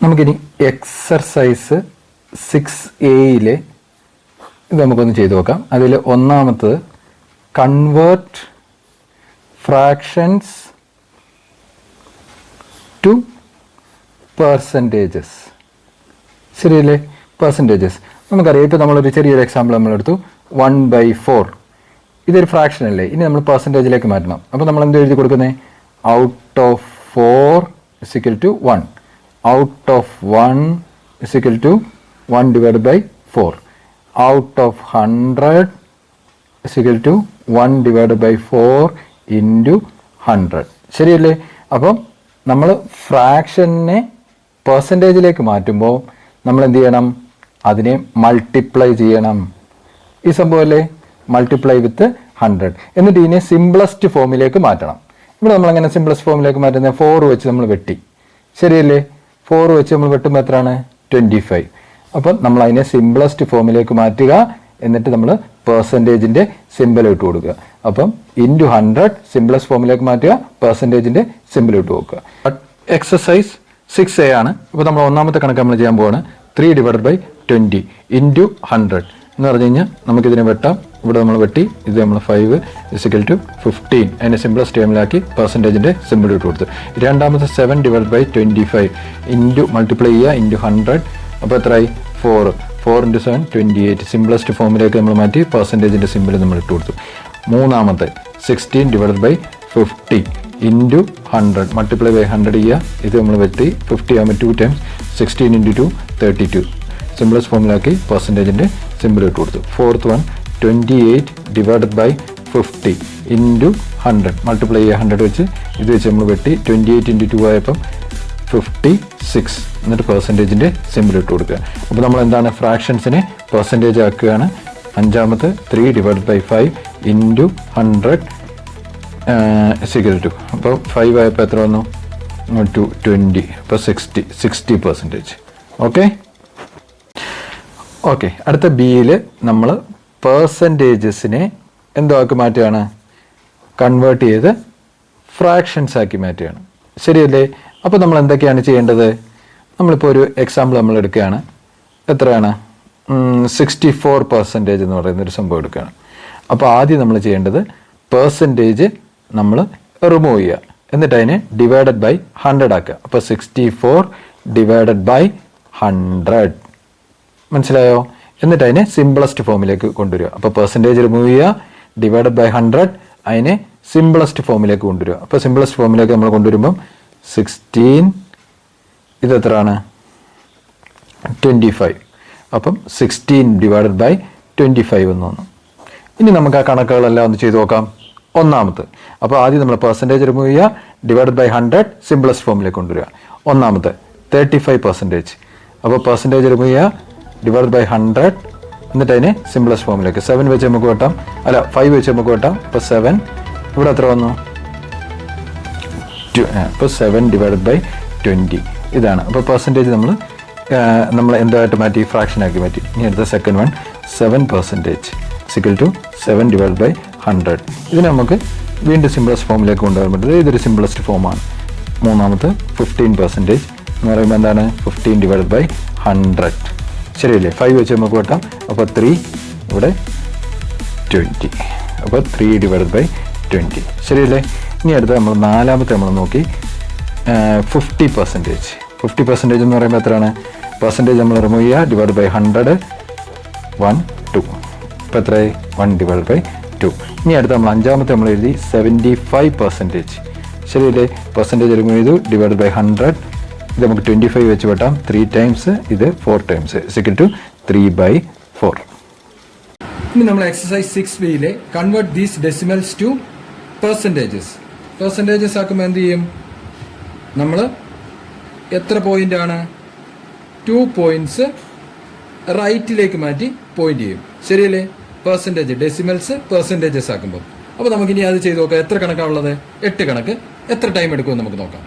നമുക്കിനി exercise 6A ഇത് നമുക്കൊന്ന് ചെയ്തു നോക്കാം. അതിൽ ഒന്നാമത്തത് കൺവേർട്ട് ഫ്രാക്ഷൻസ് ടു പെർസെൻറ്റേജസ്. ശരിയല്ലേ? പെർസെൻറ്റേജസ് നമുക്കറിയാം. ഇപ്പോൾ നമ്മളൊരു ചെറിയൊരു എക്സാമ്പിൾ നമ്മളെടുത്തു 1/4. ഇതൊരു ഫ്രാക്ഷൻ അല്ലേ? ഇനി നമ്മൾ പെർസെൻറ്റേജിലേക്ക് മാറ്റണം. അപ്പോൾ നമ്മൾ എന്ത് എഴുതി കൊടുക്കുന്നത്? Out of 4 = 1. Out of 1 = 1/4. Out of 100 = 1/4 × 100. ശരിയല്ലേ? അപ്പം നമ്മൾ ഫ്രാക്ഷനെ പെർസെൻറ്റേജിലേക്ക് മാറ്റുമ്പോൾ നമ്മൾ എന്ത് ചെയ്യണം? അതിനെ മൾട്ടിപ്ലൈ ചെയ്യണം. ഈ സംഭവമല്ലേ? Multiply with 100. എന്നിട്ട് ഇതിനെ സിംപ്ലസ്റ്റ് ഫോമിലേക്ക് മാറ്റണം. ഇവിടെ നമ്മളെങ്ങനെ സിംപ്ലസ്റ്റ് ഫോമിലേക്ക് മാറ്റുന്നത്? 4 വെച്ച് നമ്മൾ വെട്ടി. ശരിയല്ലേ? 4 വെച്ച് നമ്മൾ വെട്ടുമ്പോൾ എത്രയാണ്? 25. അപ്പം നമ്മൾ അതിനെ സിംപ്ലസ്റ്റ് ഫോമിലേക്ക് മാറ്റുക. എന്നിട്ട് നമ്മൾ പെർസെൻറ്റേജിൻ്റെ സിമ്പിൾ ഇട്ട് കൊടുക്കുക. അപ്പം ×100 സിംപ്ലസ്റ്റ് ഫോമിലേക്ക് മാറ്റുക, പെർസെൻറ്റേജിൻ്റെ സിമ്പിൾ ഇട്ട് കൊടുക്കുക. എക്സസൈസ് 6A ആണ്. അപ്പോൾ നമ്മൾ ഒന്നാമത്തെ കണക്ക് നമ്മൾ ചെയ്യാൻ പോവാണ്. 3/20 × 100 എന്ന് പറഞ്ഞു കഴിഞ്ഞാൽ നമുക്കിതിനെ വെട്ടാം. ഇവിടെ നമ്മൾ വെട്ടി, ഇത് നമ്മൾ 5 = 15. അതിനെ സിംപ്ലസ്റ്റ് ടേമിലാക്കി പെർസെൻറ്റേജിൻ്റെ സിമ്പിൾ ഇട്ട് കൊടുത്തു. രണ്ടാമത്തെ 7/25 മൾട്ടിപ്ലൈ ചെയ്യുക ×100. അപ്പോൾ എത്രയായി? 4 × 7 28. സിംപ്ലസ്റ്റ് ഫോമിലേക്ക് നമ്മൾ മാറ്റി പെർസെൻറ്റേജിൻ്റെ സിമ്പിൾ നമ്മൾ ഇട്ട് കൊടുത്തു. മൂന്നാമത്തെ 16/50 × 100 മൾട്ടിപ്ലൈ ബൈ 100 ചെയ്യുക. ഇത് നമ്മൾ വെട്ടി 50 ആകുമ്പോൾ 2 ടൈംസ് 16 × 2 32. സിംപ്ലസ്റ്റ് ഫോമിലാക്കി പെർസെൻറ്റേജിൻ്റെ സിമ്പിൾ ഇട്ട് കൊടുത്തു. ഫോർത്ത് വൺ 28/50 × 100 മൾട്ടിപ്ലൈ ചെയ്യുക 100 വെച്ച്. ഇത് വെച്ച് നമ്മൾ വെട്ടി 28 × 2 ആയപ്പം 56. എന്നിട്ട് പെർസെൻറ്റേജിൻ്റെ സിമ്പിൾ ഇട്ട് കൊടുക്കുക. അപ്പോൾ നമ്മൾ എന്താണ്? ഫ്രാക്ഷൻസിനെ പെർസെൻറ്റേജ് ആക്കുകയാണ്. അഞ്ചാമത്തെ 3/5 × 100 = അപ്പോൾ 5 ആയപ്പോൾ എത്ര വന്നു? 20. അപ്പോൾ 60%. ഓക്കെ. അടുത്ത ബിയിൽ നമ്മൾ പെർസെൻറ്റേജസിനെ എന്തോ ആക്കി മാറ്റുകയാണ്? കൺവേർട്ട് ചെയ്ത് ഫ്രാക്ഷൻസ് ആക്കി മാറ്റുകയാണ്. ശരിയല്ലേ? അപ്പോൾ നമ്മൾ എന്തൊക്കെയാണ് ചെയ്യേണ്ടത്? നമ്മളിപ്പോൾ ഒരു എക്സാമ്പിൾ നമ്മൾ എടുക്കുകയാണ്. എത്രയാണ്? 64% എന്ന് പറയുന്നൊരു സംഭവം എടുക്കുകയാണ്. അപ്പോൾ ആദ്യം നമ്മൾ ചെയ്യേണ്ടത് പെർസെൻറ്റേജ് നമ്മൾ റിമൂവ് ചെയ്യുക. എന്നിട്ട് അതിനെ ഡിവൈഡഡ് ബൈ 100 ആക്കുക. അപ്പോൾ 64/100. മനസ്സിലായോ? എന്നിട്ട് അതിനെ സിംപ്ലസ്റ്റ് ഫോമിലേക്ക് കൊണ്ടുവരിക. അപ്പോൾ പെർസെൻറ്റേജ് റിമൂവ് ചെയ്യുക, ഡിവൈഡഡ് ബൈ 100, അതിനെ സിംപ്ലസ്റ്റ് ഫോമിലേക്ക് കൊണ്ടുവരിക. അപ്പോൾ സിംപ്ലസ്റ്റ് ഫോമിലേക്ക് നമ്മൾ കൊണ്ടുവരുമ്പം 16 ഇത് എത്രയാണ്? 25. അപ്പം 16/25 എന്ന് വന്നു. ഇനി നമുക്ക് ആ കണക്കുകളെല്ലാം ഒന്ന് ചെയ്ത് നോക്കാം. ഒന്നാമത്തെ, അപ്പോൾ ആദ്യം നമ്മൾ പെർസെൻറ്റേജ് റിമൂവ് ചെയ്യുക, ഡിവൈഡഡ് ബൈ 100 സിംപ്ലസ്റ്റ് ഫോമിലേക്ക് കൊണ്ടുവരിക. ഒന്നാമത്തെ 35%. അപ്പോൾ പെർസെൻറ്റേജ് റിമൂവ് ചെയ്യുക, ഡിവൈഡ് ബൈ 100, എന്നിട്ട് അതിനെ സിംപ്ലസ്റ്റ് ഫോമിലേക്ക് 7 വെച്ച് നമുക്ക് വെട്ടാം. 5 വെച്ച് നമുക്ക് വെട്ടാം. അപ്പോൾ 7 ഇവിടെ എത്ര വന്നു? 2. അപ്പോൾ 7/20 ഇതാണ്. അപ്പോൾ പെർസെൻറ്റേജ് നമ്മൾ എന്തായിട്ട് മാറ്റി? ഫ്രാക്ഷനാക്കി മാറ്റി. ഇനി അടുത്ത സെക്കൻഡ് വൺ 7% = 7/100. ഇതിനെ നമുക്ക് വീണ്ടും സിംപ്ലസ്റ്റ് ഫോമിലേക്ക് കൊണ്ടുവരാൻ പറ്റുന്നത്. ഇതൊരു സിംപ്ലസ്റ്റ് ഫോമാണ്. മൂന്നാമത്തെ 15% എന്ന് പറയുമ്പോൾ എന്താണ്? 15/100. ശരിയല്ലേ? 5 വെച്ച് നമുക്ക് വെട്ടാം. അപ്പോൾ 3 ഇവിടെ 20. അപ്പോൾ 3/20. ശരിയല്ലേ? ഇനി അടുത്ത നമ്മൾ നാലാമത്തെ നമ്മൾ നോക്കി 50%. 50% എന്ന് പറയുമ്പോൾ എത്രയാണ്? പെർസെൻറ്റേജ് നമ്മൾ റിമൂവ് ചെയ്യുക, ഡിവൈഡ് ബൈ 100 1 2. ഇപ്പോൾ എത്രയായി? 1/2. ഇനി അടുത്ത നമ്മൾ അഞ്ചാമത്തെ നമ്മൾ എഴുതി 75%. ശരിയല്ലേ? പെർസെൻറ്റേജ് റിമൂവ് ചെയ്തു, ഡിവൈഡ് ബൈ 100. ഇത് നമുക്ക് 25 വെച്ച് വെട്ടാം. 3 ടൈംസ്, ഇത് 4 ടൈംസ് = 3/4. ഇനി നമ്മൾ എക്സസൈസ് 6Bയിലെ convert these decimals to percentages. Percentages ആക്കുമ്പോൾ എന്ത് ചെയ്യും? നമ്മൾ എത്ര പോയിന്റ് ആണ്? 2 പോയിന്റ്സ് റൈറ്റിലേക്ക് മാറ്റി പോയിന്റ് ചെയ്യും. ശരിയല്ലേ? പെർസെൻറ്റേജ് ഡെസിമൽസ് പെർസെൻറ്റേജസ് ആക്കുമ്പോൾ. അപ്പോൾ നമുക്കിനി അത് ചെയ്ത് നോക്കാം. എത്ര കണക്കാണുള്ളത്? 8 കണക്ക്. എത്ര ടൈം എടുക്കുമെന്ന് നമുക്ക് നോക്കാം.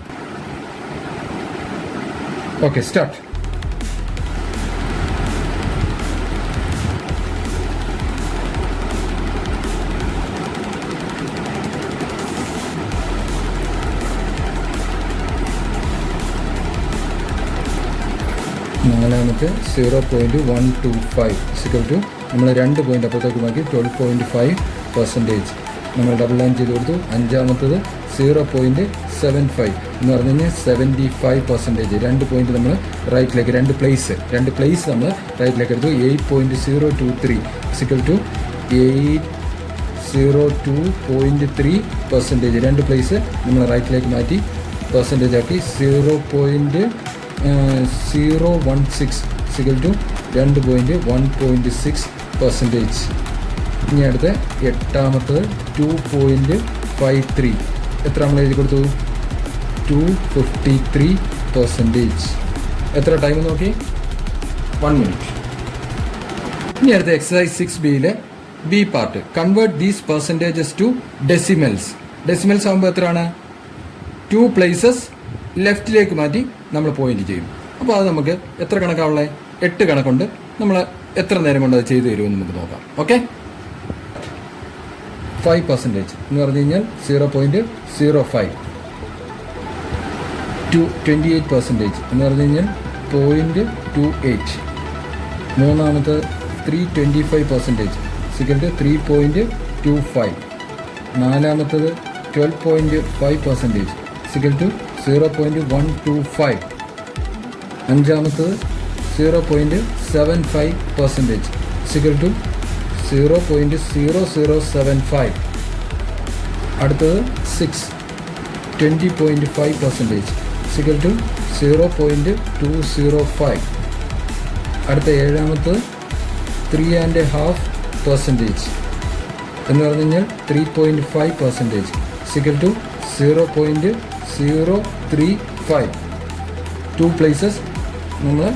Okay, start. നാലാമത്തെ 0.125 ഇസിക്കൽ ടു നമ്മൾ 2 പോയിൻ്റ് അപ്പുറത്തേക്ക് മാറ്റി 12.5%. നമ്മൾ ഡബിൾ ലൈൻ ചെയ്ത് കൊടുത്തു. അഞ്ചാമത്തത് 0.75 എന്ന് പറഞ്ഞു കഴിഞ്ഞാൽ 75%. 2 പോയിന്റ് നമ്മൾ റൈറ്റിലേക്ക്, രണ്ട് പ്ലേസ് നമ്മൾ റൈറ്റിലേക്ക് എടുത്തു. 8.023 ഇസിക്കൽ ടു 802.3%. 2 പ്ലേസ് നമ്മൾ റൈറ്റിലേക്ക് മാറ്റി പെർസെൻറ്റേജ് ആക്കി. 0.016 ഇസിക്കൽ ടു 2.1.6%. ഇനി അടുത്ത എട്ടാമത്തത് 2.53 എത്ര നമ്മൾ എഴുതി കൊടുത്തു? 253%. എത്ര ടൈം നോക്കി? 1 മിനിറ്റ്. ഇനി അടുത്ത എക്സസൈസ് 6Bയിലെ B part. Convert these percentages to decimals. Decimals ആകുമ്പോൾ എത്രയാണ്? 2 പ്ലേസസ് ലെഫ്റ്റിലേക്ക് മാറ്റി നമ്മൾ പോയിന്റ് ചെയ്യും. അപ്പോൾ അത് നമുക്ക് എത്ര കണക്കാണുള്ളത്? 8 കണക്കുണ്ട്. നമ്മൾ എത്ര നേരം കൊണ്ട് അത് ചെയ്തു തരുമെന്ന് നമുക്ക് നോക്കാം. ഓക്കെ, 5% എന്ന് പറഞ്ഞു കഴിഞ്ഞാൽ 0.05. 28% എന്ന് പറഞ്ഞു കഴിഞ്ഞാൽ 0.28. മൂന്നാമത്തെ 325% സിക്കൽ ടു 3.25. നാലാമത്തത് 12.5% സിക്കൽ ടു 0.125. അഞ്ചാമത്തത് 0.75% സിക്കൽ ടു 0.0075. അടുത്തത് 6 20.5% സിക്കൽ ടു 0.205. അടുത്ത ഏഴാമത്തത് 3.5% എന്ന് പറഞ്ഞു കഴിഞ്ഞാൽ 3.5% സിക്കൽ ടു 0.035. 2 പ്ലേസസ് നമ്മൾ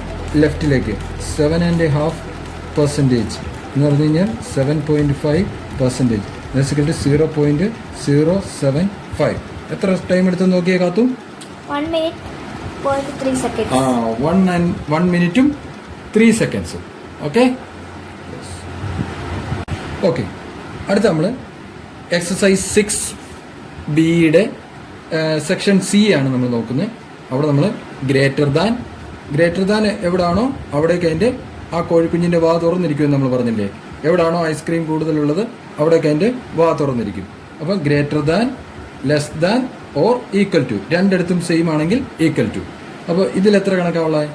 ലെഫ്റ്റിലേക്ക് 7.5% എന്ന് പറഞ്ഞു കഴിഞ്ഞാൽ 7.5% സിക്കൽ ടു 0.075. എത്ര ടൈം എടുത്തെന്ന് നോക്കിയേ കാത്തു? 1 minute 3 seconds. 1 മിനിറ്റും 3 സെക്കൻഡ്സും. ഓക്കെ, അടുത്ത നമ്മൾ എക്സസൈസ് 6Bയുടെ സെക്ഷൻ സി ആണ് നമ്മൾ നോക്കുന്നത്. അവിടെ നമ്മൾ ഗ്രേറ്റർ ദാൻ എവിടാണോ അവിടേക്ക് അതിൻ്റെ ആ കോഴിക്കുഞ്ഞിൻ്റെ വാ തുറന്നിരിക്കുമെന്ന് നമ്മൾ പറഞ്ഞില്ലേ. എവിടാണോ ഐസ്ക്രീം കൂടുതലുള്ളത് അവിടേക്ക് അതിൻ്റെ വാ തുറന്നിരിക്കും. അപ്പം greater than, less than or equal to, രണ്ടിടത്തും സെയിം ആണെങ്കിൽ ഈക്വൽ ടു. അപ്പോൾ ഇതിൽ എത്ര കണക്കാണുള്ളത്?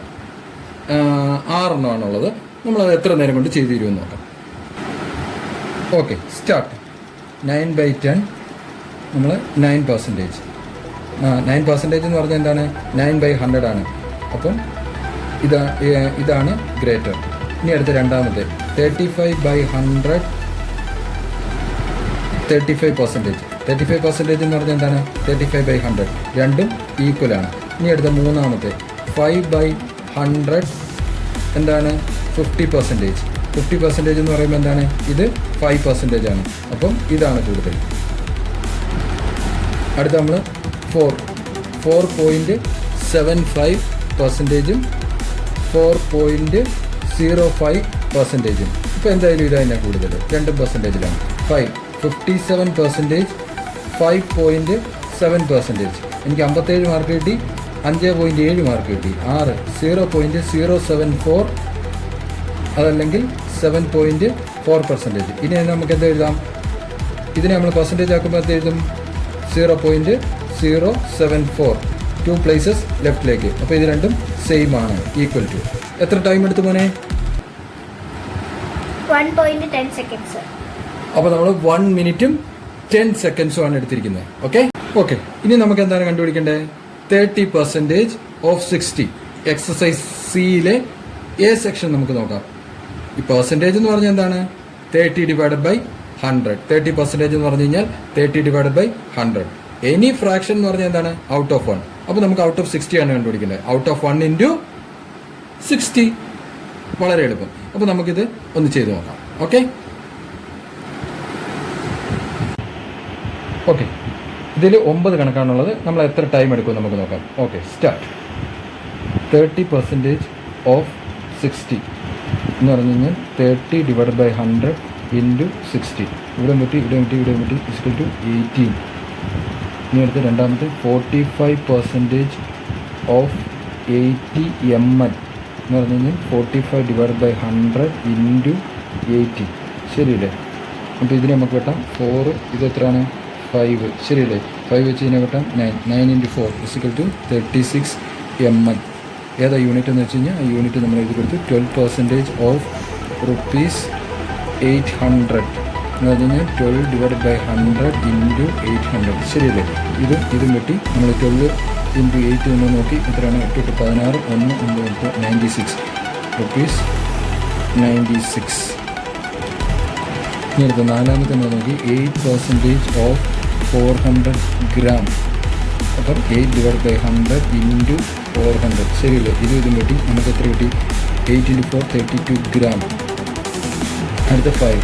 6 എണ്ണമാണുള്ളത്. നമ്മളത് എത്ര നേരം കൊണ്ട് ചെയ്തു തരുമെന്ന് നോക്കാം. Okay, start. 9/10 നമ്മൾ 9%. 9% എന്ന് പറഞ്ഞാൽ എന്താണ്? 9/100 ആണ്. അപ്പം ഇതാണ് ഗ്രേറ്റർ. ഇനി അടുത്ത രണ്ടാമത്തെ 35/100 35%. 35% എന്ന് പറഞ്ഞാൽ എന്താണ്? 35/100. രണ്ടും ഈക്വൽ ആണ്. ഇനി അടുത്ത മൂന്നാമത്തെ 5/100 എന്താണ്? 50%. 50% എന്ന് പറയുമ്പോൾ എന്താണ്? ഇത് 5% ആണ്. അപ്പം ഇതാണ് കൂടുതൽ. അടുത്ത നമ്മൾ 4.75%, 4.05%. ഇപ്പോൾ എന്തായാലും ഇത് തന്നെ കൂടുതൽ, 2%ലാണ്. 57%, 5.7%. എനിക്ക് 57 മാർക്ക് കിട്ടി, 5.7 മാർക്ക് കിട്ടി. 6 0.074 അതല്ലെങ്കിൽ 7.4%. ഇനി നമുക്ക് എന്ത് എഴുതാം? ഇതിനെ നമ്മൾ പെർസെൻറ്റേജ് ആക്കുമ്പോൾ എന്ത് എഴുതും? 0.074. 2 പ്ലേസസ് ലെഫ്റ്റിലേക്ക്. അപ്പോൾ ഇത് രണ്ടും സെയിം ആണ്, ഈക്വൽ ടു. എത്ര ടൈം എടുത്തു മോനെ? 1.10 seconds. അപ്പോൾ നമ്മൾ 1 മിനിറ്റും 10 സെക്കൻഡ്സും ആണ് എടുത്തിരിക്കുന്നത്. ഓക്കെ, ഇനി നമുക്ക് എന്താണ് കണ്ടുപിടിക്കേണ്ടത്? 30% ഓഫ് 60. എക്സസൈസ് സിയിലെ എ സെക്ഷൻ നമുക്ക് നോക്കാം. ഈ പെർസെൻറ്റേജ് എന്ന് പറഞ്ഞാൽ എന്താണ്? 30/100. 30% എന്ന് പറഞ്ഞു കഴിഞ്ഞാൽ 30/100. എനി ഫ്രാക്ഷൻ എന്ന് പറഞ്ഞാൽ എന്താണ്? Out of 1. അപ്പോൾ നമുക്ക് ഔട്ട് ഓഫ് 60 ആണ് കണ്ടുപിടിക്കേണ്ടത്. Out of 1 × 60. വളരെ എളുപ്പം. അപ്പോൾ നമുക്കിത് ഒന്ന് ചെയ്ത് നോക്കാം. ഓക്കെ, ഇതിൽ 9 കണക്കാണുള്ളത്. നമ്മൾ എത്ര ടൈം എടുക്കും നമുക്ക് നോക്കാം. Okay, start. 30% ഓഫ് 60 എന്ന് പറഞ്ഞു കഴിഞ്ഞാൽ 30/100 × 60. ഇവിടെ മുട്ടി ഇസ്ക്വൽ ടു 18. ഇനി അടുത്ത് രണ്ടാമത്തെ 45% ഓഫ് 80 ml എന്ന് പറഞ്ഞു കഴിഞ്ഞാൽ 45 ഡിവൈഡ് ബൈ 100 ഇൻറ്റു 80. ശരിയല്ലേ? അപ്പോൾ ഇതിന് നമുക്ക് വെട്ടാം 4. ഇത് എത്രയാണ്? 5. ശരിയല്ലേ? 5 വെച്ച് ഇതിനെ വെട്ടാം 9 ഇൻറ്റു 4 ഇസിക്കൽ ടു 36 ml. ഏതാ യൂണിറ്റ് എന്ന് വെച്ച് കഴിഞ്ഞാൽ ആ യൂണിറ്റ് നമ്മൾ എഴുതി കൊടുത്തു 12% ഓഫ് ₹800 എന്ന് പറഞ്ഞു കഴിഞ്ഞാൽ 12 ഡിവൈഡ് ബൈ 100 ഇൻറ്റു 800. ശരിയല്ലേ? ഇതും വെട്ടി നമ്മൾ 12 ഇൻറ്റു 8 എന്ന് നോക്കി എത്രയാണ്? 8 16 1 9 96 ₹96. ഇനി അടുത്ത നാലാമത്തെ നമ്മൾ നോക്കി 8% ഓഫ് 400 ഗ്രാം. അപ്പം 8 ഡിവൈഡ് ബൈ 100 ഇൻറ്റു 400. ശരിയല്ലേ? ഇതും വെട്ടി നമുക്ക് എത്ര കിട്ടി? 8 ഇൻറ്റു 4 32 ഗ്രാം. അടുത്ത 5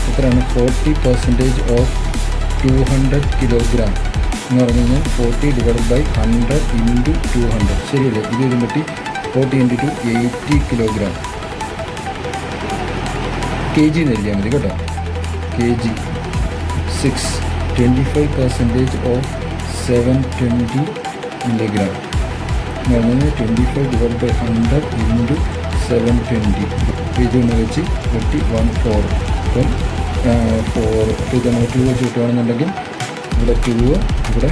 എത്രയാണ്? 40% ഓഫ് 200 കിലോഗ്രാം എന്ന് പറഞ്ഞു കഴിഞ്ഞാൽ 40 ഡിവൈഡ് ബൈ 100 ഇൻറ്റു 200. ശരിയല്ലേ? ഇതും വെട്ടി 40 ഇൻറ്റു 2 80 കിലോഗ്രാം. kg എന്ന് എഴുതിയാൽ മതി കേട്ടോ. kg 6 25% ഓഫ് 720 മില്ലിഗ്രാം എന്ന് പറഞ്ഞാൽ 25 ഡിവൈഡ് ബൈ 100 ഇൻറ്റു 720. ഇതൊന്ന് വെച്ച് വെട്ടി 14. അപ്പം 4 ഇത് നമ്മൾ 2 വെച്ച് കിട്ടുകയാണെന്നുണ്ടെങ്കിൽ ഇവിടെ 2 ഇവിടെ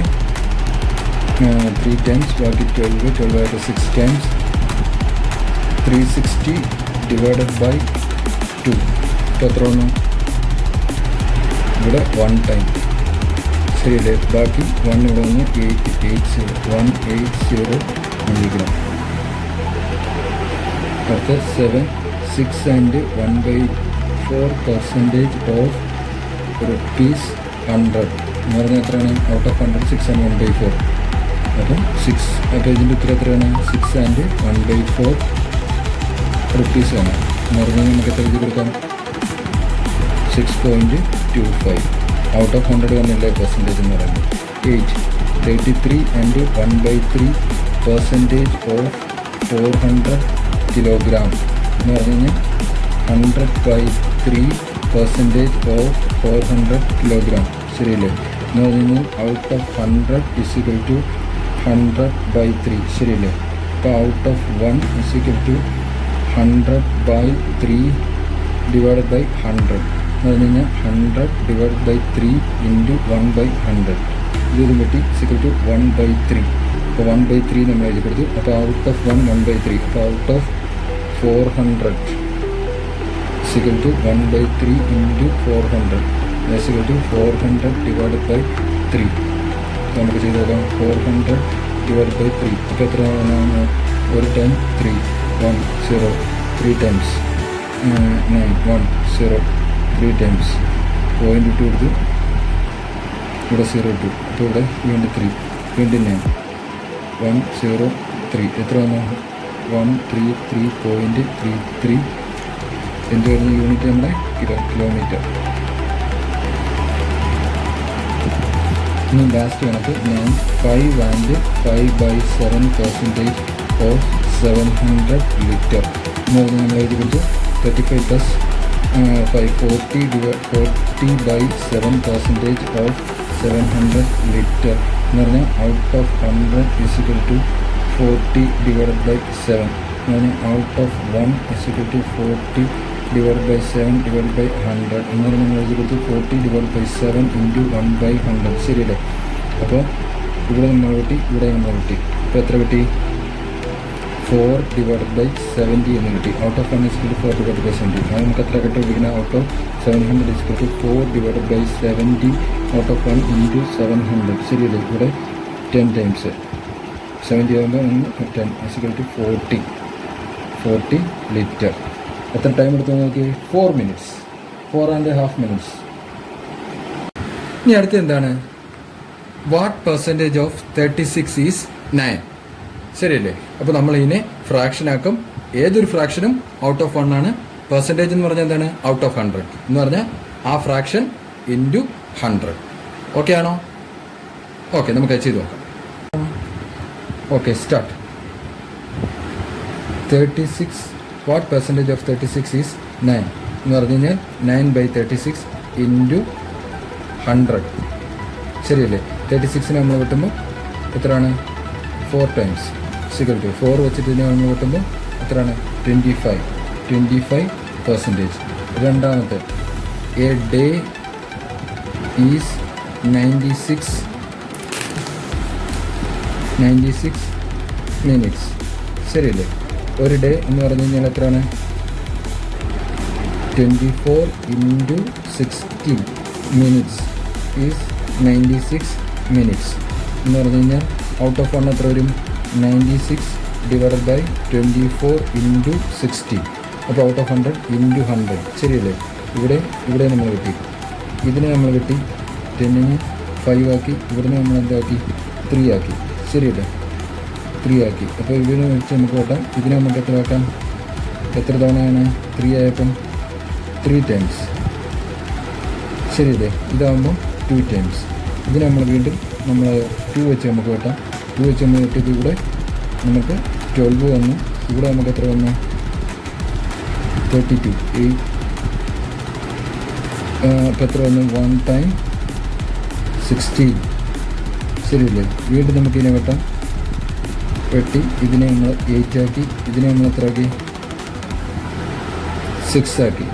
3 ടൈംസ് ബാക്കി 12 ആയിട്ട് 6 ടൈംസ് 360 ഡിവൈഡഡ് ബൈ 2. ഇപ്പോൾ എത്ര വന്നു? ഇവിടെ 1 ടൈം. ശരിയല്ലേ? ബാക്കി 1 ഇവിടെ വന്ന് 180 മില്ലിഗ്രാം. അടുത്ത 7 6 ആൻഡ് 1/4% ഓഫ് ₹100 എന്ന് പറഞ്ഞാൽ എത്രയാണ്? Out of 100 6 and 1/4. അപ്പം 6 അപ്പോൾ ഇതിൻ്റെ ഉത്തരം എത്രയാണ്? 6 ആൻഡ് 1/4 റുപ്പീസ് ആണ്. എന്ന് പറഞ്ഞാൽ നമുക്ക് എത്ര എഴുതി കൊടുക്കാം? 6.25. ഔട്ട് ഓഫ് 100 വന്നില്ലേ പെർസെൻറ്റേജ് എന്ന് പറയുന്നത്. 8 33 ആൻഡ് 1/3% ഓഫ് 400 കിലോഗ്രാം എന്ന് പറഞ്ഞു കഴിഞ്ഞാൽ 100/3% ഓഫ് 400 കിലോഗ്രാം. ശരിയല്ലേ? എന്ന് പറഞ്ഞു കഴിഞ്ഞാൽ ഔട്ട് ഓഫ് 100 ഇസിക്കൽ ടു 100/3. ശരിയല്ലേ? അപ്പോൾ out of 1 is equal to 100/3 divided by 100 എന്ന് പറഞ്ഞു കഴിഞ്ഞാൽ 100 ഡിവൈഡ് ബൈ 3 ഇൻറ്റു 1/100. ഇതും വെട്ടി ഇസിക്കൽ ടു 1/3. അപ്പോൾ 1/3 നമ്മൾ എഴുതി കൊടുത്തു. അപ്പോൾ ഔട്ട് ഓഫ് 1 1/3. അപ്പോൾ out of 400 is equal to 1/3 into 400 is equal to 400 divide by 3. നമുക്ക് ചെയ്ത് നോക്കാം. 400 ഡിവൈഡ് ബൈ 3. അപ്പോൾ എത്ര ഒരു ടൈം 3 1 0 3 ടൈംസ് 9 1 0 3 ടൈംസ് പോയിൻ്റ് ഇട്ട് കൊടുത്ത് ഇവിടെ 0 ഇട്ടു. അപ്പോൾ ഇവിടെ വീണ്ടും 3 വീണ്ടും 9 1 0 3 എത്ര വന്നു? 133.33 എന്ത് വരുന്ന യൂണിറ്റ് നമ്മുടെ കിലോമീറ്റർ. ഇനി ലാസ്റ്റ് കണക്ക് 5 ആൻഡ് 5/7% ഓഫ് 700 ലിറ്റർ എന്ന് പറഞ്ഞാൽ നമ്മൾ എഴുതി കൊടുത്തു 35 പ്ലസ് 5 40/7% ഓഫ് 700 ലിറ്റർ എന്ന് പറഞ്ഞാൽ out of 100 is equal to 40 divided by 7 എന്ന് പറഞ്ഞാൽ out of 1 is equal to 40 divide by 7 by ബൈ 100 എന്ന് പറഞ്ഞാൽ നമ്മൾ എഴുതി കൊടുത്ത് 40 ഡിവൈഡ് ബൈ 7 ഇൻറ്റു 1/100. ശരിയല്ലേ? അപ്പോൾ ഇവിടെ നമ്മൾ കിട്ടി, ഇവിടെ നമ്മൾ കിട്ടി. ഇപ്പോൾ എത്ര കിട്ടി? 4 ഡിവൈഡ് ബൈ 70 എന്ന് കിട്ടി. Out of 1 is equal to 4 divide by 70. അത് നമുക്ക് എത്ര കിട്ടിയിരിക്കുന്നത്? Out of 700 is equal to 4 divide by 70 out of 1 into 700. ശരിയല്ലേ? ഇവിടെ 10 ടൈംസ് 70 ആകുമ്പോൾ 10 ഇസിക്കൽ ടു 40 ലിറ്റർ. എത്ര ടൈം എടുത്തു നോക്കി? 4 മിനിറ്റ്സ് 4.5 മിനിറ്റ്സ്. ഇനി അടുത്ത് എന്താണ്? What percentage of 36 is 9. ശരിയല്ലേ? അപ്പോൾ നമ്മൾ ഇതിനെ ഫ്രാക്ഷൻ ആക്കും. ഏതൊരു ഫ്രാക്ഷനും ഔട്ട് ഓഫ് 1 ആണ്. പെർസെൻറ്റേജ് എന്ന് പറഞ്ഞാൽ എന്താണ്? ഔട്ട് ഓഫ് 100 എന്ന് പറഞ്ഞാൽ ആ ഫ്രാക്ഷൻ ഇൻറ്റു 100. ഓക്കെ ആണോ? ഓക്കെ, നമുക്ക് അത് ചെയ്ത് നോക്കാം. Okay, start. 36 what percentage of 36 is 9 എന്ന് പറഞ്ഞു കഴിഞ്ഞാൽ 9/36 ഇൻറ്റു 100. ശരിയല്ലേ? 36നെ നമ്മൾ കിട്ടുമ്പോൾ എത്രയാണ്? 4 ടൈംസ് ഇസിക്കൽ ടു 4 വെച്ചിട്ട് ഇതിനെ നമ്മൾ കിട്ടുമ്പോൾ എത്രയാണ് 25%. രണ്ടാമത്തെ എ ഡേ ഈസ് 96 മിനിറ്റ്സ്. ശരിയല്ലേ? ഒരു ഡേ എന്ന് പറഞ്ഞു കഴിഞ്ഞാൽ എത്രയാണ്? 24 × 60 മിനിറ്റ്സ് ഈസ് 96 മിനിറ്റ്സ് എന്ന് പറഞ്ഞു കഴിഞ്ഞാൽ ഔട്ട് ഓഫ് 1 എത്ര വരും? 96 ഡിവൈഡഡ് ബൈ 24 × 60. അപ്പോൾ ഔട്ട് ഓഫ് 100 × 100. ശരിയല്ലേ? ഇവിടെ നമ്മൾ കിട്ടി, ഇതിനെ നമ്മൾ കിട്ടി 10ന് 5 ആക്കി, ഇവിടുന്ന് നമ്മൾ എന്താക്കി? 3 ആക്കി. ശരിയല്ലേ? 3 ആക്കി. അപ്പോൾ ഇതിനെ വെച്ച് നമുക്ക് ഓട്ടാം. ഇതിനെ നമുക്ക് എത്ര ആക്കാം? എത്ര തവണയാണ് 3 ആയപ്പം? 3 ടൈംസ്. ശരിയല്ലേ? ഇതാകുമ്പോൾ 2 ടൈംസ്. ഇതിന് നമ്മൾ വീണ്ടും നമ്മൾ 2 വെച്ച് നമുക്ക് വെട്ടാം. 2 വെച്ച് നമ്മൾ വെട്ടിയത് ഇവിടെ നമുക്ക് 12 വന്നു. ഇവിടെ നമുക്ക് എത്ര വന്നു? 32. അപ്പോൾ എത്ര വന്നു? 1 ടൈം 16. ശരിയല്ലേ? വീണ്ടും നമുക്ക് ഇതിനെ വെട്ടാം. വെട്ടി ഇതിനെ നമ്മൾ 8 ആക്കി, ഇതിനെ നമ്മൾ എത്ര ആക്കി? 6 ആക്കി.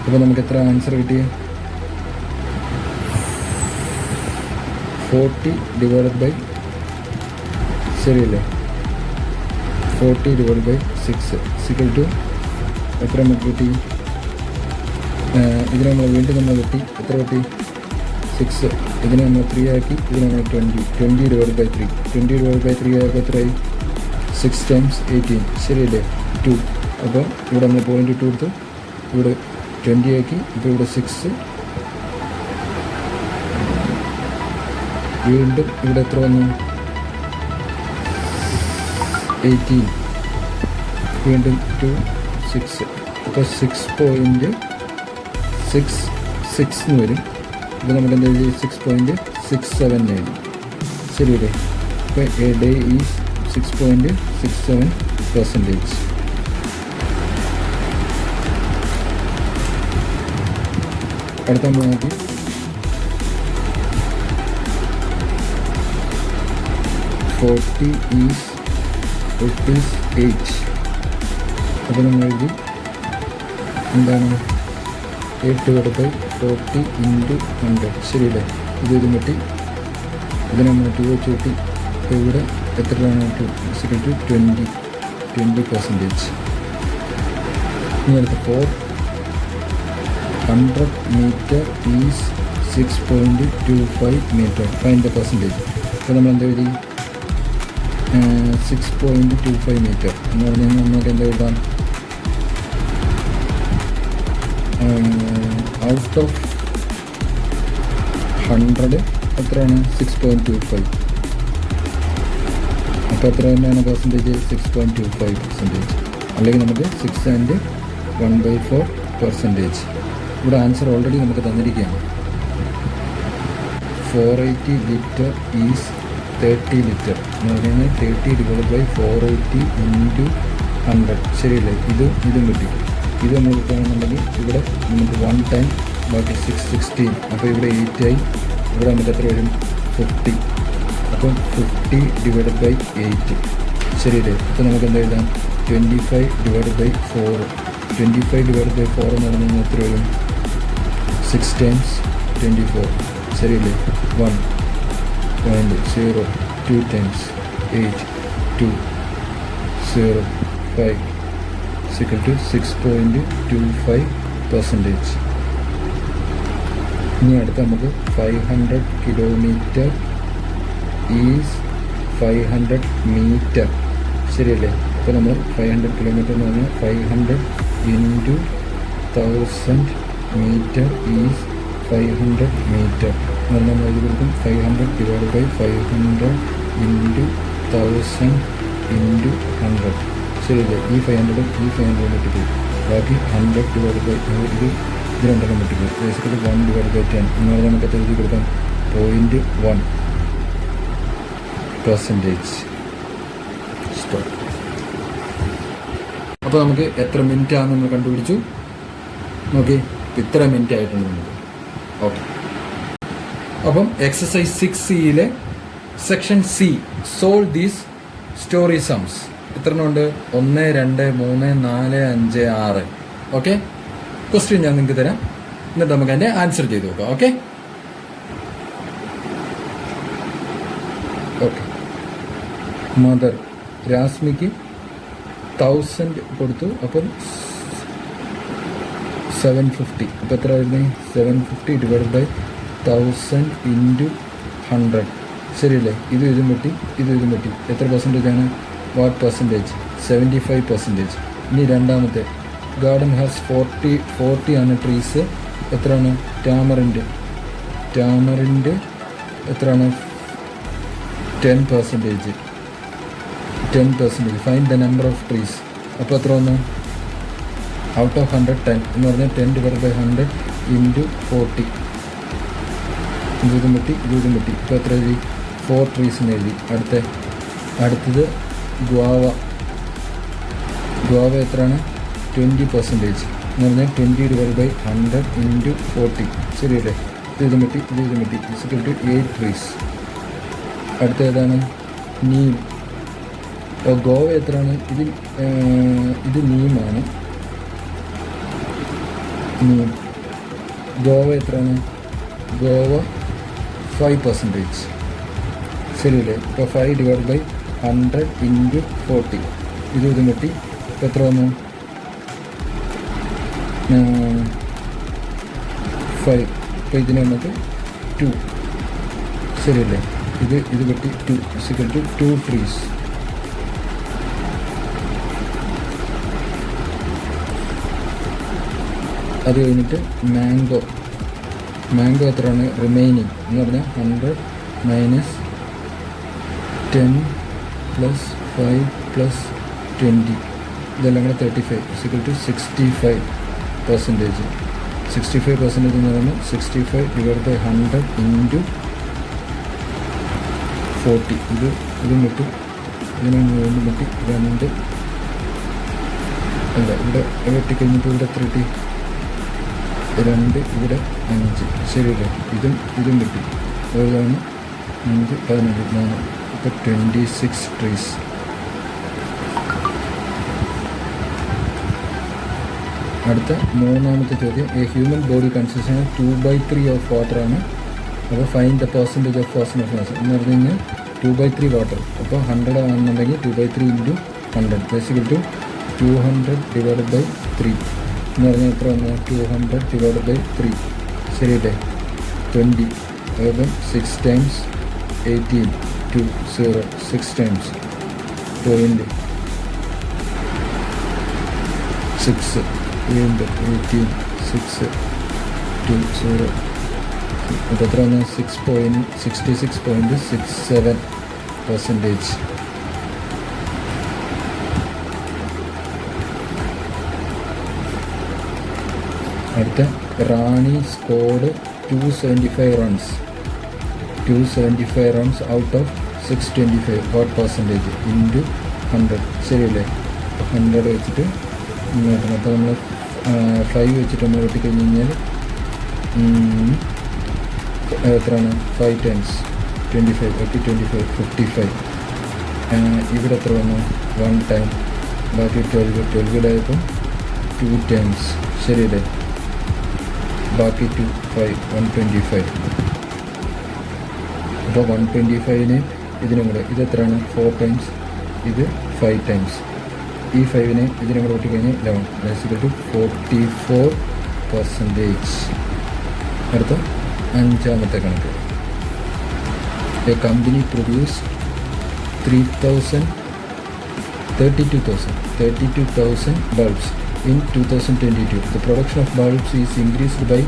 അപ്പോൾ നമുക്ക് എത്ര ആൻസർ കിട്ടിയേ? 40 ഡിവൈഡഡ് ബൈ, ശരിയല്ലേ? 40 ഡിവൈഡ് ബൈ 6 സിക്കൽ ടു എത്ര നമുക്ക് കിട്ടി? ഇതിനെ നമ്മൾ വീണ്ടും നമ്മൾ കിട്ടി. എത്ര കിട്ടി? 6. ഇതിനെ നമ്മൾ 3 ആക്കി, ഇതിനെ നമ്മൾ 20 ഡിവൈഡ് ബൈ 3. 20 ഡിവൈഡ് ബൈ 3 ആയപ്പോൾ എത്രയായി? 6 ടൈംസ് 18. ശരിയല്ലേ? 2. അപ്പോൾ ഇവിടെ നമ്മൾ 0.2 എടുത്തു, ഇവിടെ 20 ആക്കി, ഇപ്പോൾ ഇവിടെ 6. വീണ്ടും ഇവിടെ എത്ര വന്നു? 18. വീണ്ടും 2, 6. അപ്പോൾ 6.66 എന്ന് വരും. ഇത് നമുക്ക് എന്താ എഴുതി? 6.67 എഴുതി. ശരിയല്ലേ? ഇപ്പോൾ എ ഡേ ഈസ് 6.67%. അടുത്ത നമ്മൾ നോക്കി. $40 ഈസ് ₹8. അപ്പോൾ നമ്മൾ എഴുതി എന്താണ്? 8/40 × 100. ശരിയല്ലേ? ഇതും കിട്ടി. ഇതിന് നമ്മൾ 2 വെച്ച് കിട്ടി. അപ്പോൾ ഇവിടെ എത്രയാണ്? 20%. ഇനി അടുത്ത 400 metre is 6.25 metre. Find the percentage. അപ്പോൾ നമ്മൾ എന്താ എഴുതി? 6.25 മീറ്റർ എന്ന് പറഞ്ഞാൽ നമുക്ക് എന്താ എഴുതാം? ഔട്ട് ഓഫ് 100 എത്രയാണ്? 6.25. അപ്പോൾ എത്ര തന്നെയാണ് പെർസെൻറ്റേജ്? 6.25%. അല്ലെങ്കിൽ നമുക്ക് 6 and 1/4%. ഇവിടെ ആൻസർ ഓൾറെഡി നമുക്ക് തന്നിരിക്കുകയാണ്. 480 ലിറ്റർ ഈസ് 30 ലിറ്റർ എന്ന് പറയുന്നത് 30 ഡിവൈഡ് ബൈ 480 × 100. ശരിയല്ലേ? ഇതും കിട്ടി. ഇത് നമ്മൾ കിട്ടുകയാണെന്നുണ്ടെങ്കിൽ ഇവിടെ നമുക്ക് 1 ടൈം ബാക്കി 6, 16. അപ്പോൾ ഇവിടെ 8 ആയി. ഇവിടെ നമുക്ക് എത്ര വരും? 50. അപ്പം 50 ഡിവൈഡ് ബൈ 8. ശരിയല്ലേ? അപ്പോൾ നമുക്ക് എന്താ എഴുതാം? 25 ഡിവൈഡ് ബൈ 4. 25 ഡിവൈഡ് ബൈ 4 എന്ന് പറഞ്ഞു കഴിഞ്ഞാൽ എത്ര വരും? 6 ടൈംസ് 24. ശരിയല്ലേ? 1.0. 2 ടൈംസ് 8. 2.05 equal to 6.25%. ഇനി അടുത്ത നമുക്ക് 500 കിലോമീറ്റർ ഈസ് 500 മീറ്റർ. ശരിയല്ലേ? അപ്പോൾ നമ്മൾ 500 കിലോമീറ്റർ എന്ന് പറഞ്ഞാൽ 500 × 1000 മീറ്റർ ഈസ് 500 മീറ്റർ എന്ന് പറഞ്ഞാൽ നമ്മൾ എഴുതി കൊടുക്കും 500 ഡിവൈഡ് ബൈ 500 × 1000 × 100. ശരിയല്ലേ? ഈ 500 ഈ 500 കിട്ടിപ്പോയി. ബാക്കി 100 ഡിവൈഡ് ബൈ ഇത് രണ്ടെണ്ണം കിട്ടിപ്പോയി. ബേസിക്കലി 1 ഡിവൈഡ് ബൈ 10 എന്ന് പറഞ്ഞാൽ നമുക്ക് എഴുതി കൊടുക്കാം 0.1%. സ്റ്റോപ്പ്. അപ്പോൾ നമുക്ക് എത്ര മിനിറ്റ് ആണെന്ന് നമ്മൾ കണ്ടുപിടിച്ചു. നോക്കി, ഇത്ര മിനിറ്റ് ആയിട്ടുണ്ട് നമുക്ക്. ഓക്കെ. അപ്പം exercise 6C section C, solve these story സംസ്. എത്ര എണ്ണം ഉണ്ട്? 1 2 3 4 5 6. ഓക്കെ, ക്വസ്റ്റ്യൻ ഞാൻ നിങ്ങൾക്ക് തരാം, എന്നിട്ട് നമുക്ക് അതിൻ്റെ ആൻസർ ചെയ്ത് നോക്കാം. Okay okay. മദർ രാസ്മിക്ക് 1000 കൊടുത്തു, അപ്പം 750. അപ്പം എത്ര വരുന്നത്? 750 ഡിവൈഡ് ബൈ 1000 ഇൻറ്റു 100. ശരിയല്ലേ? ഇതും വെട്ടി ഇതും വെട്ടി. എത്ര പെർസെൻറ്റേജ് ആണ്? What percentage? 75%. ഇനി രണ്ടാമത്തെ, ഗാർഡൻ ഹാസ് 40 ആണ് ട്രീസ്. എത്രയാണ്? ടാമറിൻ്റെ എത്രയാണ്? 10%. Find the number of trees. അപ്പോൾ എത്ര വന്നു? ഔട്ട് ഓഫ് 100 10 എന്ന് പറഞ്ഞാൽ 10 ഡിവൈഡ് ബൈ 100 ഇൻറ്റു 40. ഇതും വെട്ടി. ഇപ്പോൾ എത്ര എഴുതി? 4 ട്രീസിന് എഴുതി. അടുത്തത് ഗ്വാവ എത്രയാണ്? 20% എന്ന് പറഞ്ഞാൽ 20 ഡിവൈഡ് ബൈ 100 ഇൻറ്റു 40. ശരിയല്ലേ? ഇതും വെട്ടി. Is equal to 8 trees. അടുത്ത ഏതാണ്? നീം. അപ്പോൾ ഗോവ എത്രയാണ്? ഇത് നീമാണ്. ഗോവ എത്രയാണ്? ഗോവ 5%. ശരിയല്ലേ? ഇപ്പോൾ 5 ഡിവൈഡ് ബൈ 100 ഇൻറ്റു 40. ഇതും വെട്ടി. ഇപ്പോൾ എത്ര വന്നു? 5. ഇപ്പോൾ ഇതിന് വന്നിട്ട് 2. ശരിയല്ലേ? ഇത് വെട്ടി 2 ഇസിക്കൽ ടു 2 ട്രീസ്. അത് കഴിഞ്ഞിട്ട് മാംഗോ എത്രയാണ്? റിമൈനിങ് എന്ന് പറഞ്ഞാൽ 100 മൈനസ് 10 പ്ലസ് 5 പ്ലസ് 20, ഇതെല്ലാം കൂടെ 35 ഇസിക്കൽ ടു 65%. 65% എന്ന് പറയുന്നത് 65 ഡിവൈഡ് ബൈ 100 ഇൻറ്റു 40. ഇതും വെട്ടി. ഇതിനെ വീണ്ടും വെട്ടി. 2 അല്ല, ഇവിടെ വെട്ടിക്കഴിഞ്ഞിട്ട് ഇവിടെ എത്ര കിട്ടി? 2 ഇവിടെ 5. ശരിയല്ലേ? ഇതും വെട്ടി. അതുകൊണ്ടാണ് 5 15 3. ഇപ്പോൾ 26 ട്രീസ്. അടുത്ത മൂന്നാമത്തെ ചോദ്യം, A human body consist 2/3 of water ആണ്. അപ്പോൾ find the percentage of ozone of mass എന്ന് പറഞ്ഞു കഴിഞ്ഞാൽ 2/3 വാട്ടർ. അപ്പോൾ 100 ആണെന്നുണ്ടെങ്കിൽ 2/3 ഇൻറ്റു 100 ബേസിക്കൽ ടു 200 ഡിവൈഡ് ബൈ 3 എന്ന് പറഞ്ഞാൽ എത്ര വന്നു? 200 ഡിവൈഡ് ബൈ 3. ശരിയല്ലേ? 20. അതായത് 6 ടൈംസ് 18 2 0 6 ടൈംസ് 0.6 വീണ്ടും 18 6 2 0. അപ്പോൾ എത്ര വന്നു? 66.67%. അടുത്ത Rani scored 275 runs out of 625. What percentage into 100. ശരിയല്ലേ? 100 വെച്ചിട്ട് നോക്കണം. അപ്പോൾ നമ്മൾ 5 വെച്ചിട്ട് നമ്മൾ വെട്ടിക്കഴിഞ്ഞ് കഴിഞ്ഞാൽ എത്രയാണ്? 5 ടൈംസ് 25 25 55. ഇവിടെ എത്ര വന്നു? 1 ടൈം. ബാക്കി 12 2 ടൈംസ്. ശരിയല്ലേ? ബാക്കി 2 5 125. അപ്പോൾ 125ന് ഇതിനും കൂടെ ഇതെത്രയാണ്? 4 ടൈംസ്. ഇത് 5 ടൈംസ്. ഈ 5നെ ഇതിനും കൂടെ വെട്ടിക്കഴിഞ്ഞാൽ 11 ബേസിക്കൽ ടു 44%. അടുത്ത അഞ്ചാമത്തെ കണക്ക്, A company produce 32,000 bulbs in 2022. The production of bulbs is increased by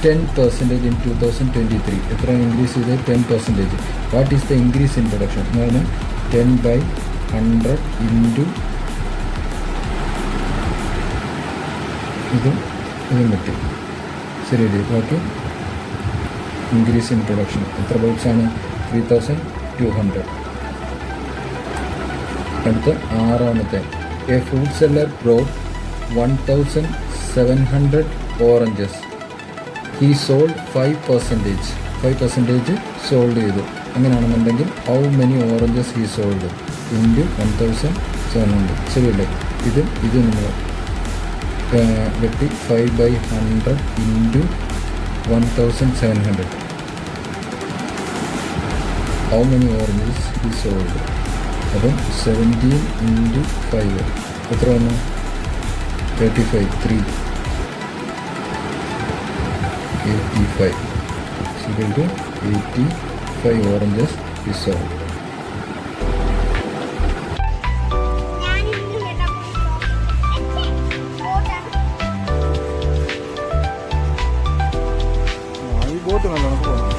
10% in 2023. എത്ര ഇൻക്രീസ് ചെയ്ത്? 10%. What is the increase in production എന്ന് പറഞ്ഞാൽ 10/100 ഇൻറ്റു ഇതും പറ്റി. ശരിയല്ലേ? ബാക്കി ഇൻക്രീസ് ഇൻ പ്രൊഡക്ഷൻ എത്ര ബൾബ്സാണ്? 3200. അടുത്ത ആറാമത്തെ, A fruit seller brought 1700 oranges. He sold 5% sold ചെയ്തു. അങ്ങനെയാണെന്നുണ്ടെങ്കിൽ how many oranges he sold into 1700 700 ശരിയല്ലേ? ഇത് നമ്മൾ വെട്ടി 5/100 ഇൻറ്റു 1700. ഹൗ മെനി ഓറഞ്ചസ് ഈ സോൾഡ്? അപ്പം 17 ഇൻറ്റു 5 എത്ര വന്നു? 35. 3 85 equal to 85 oranges is sold. ഈ ബോട്ട് നല്ലോണം പോകുന്നു.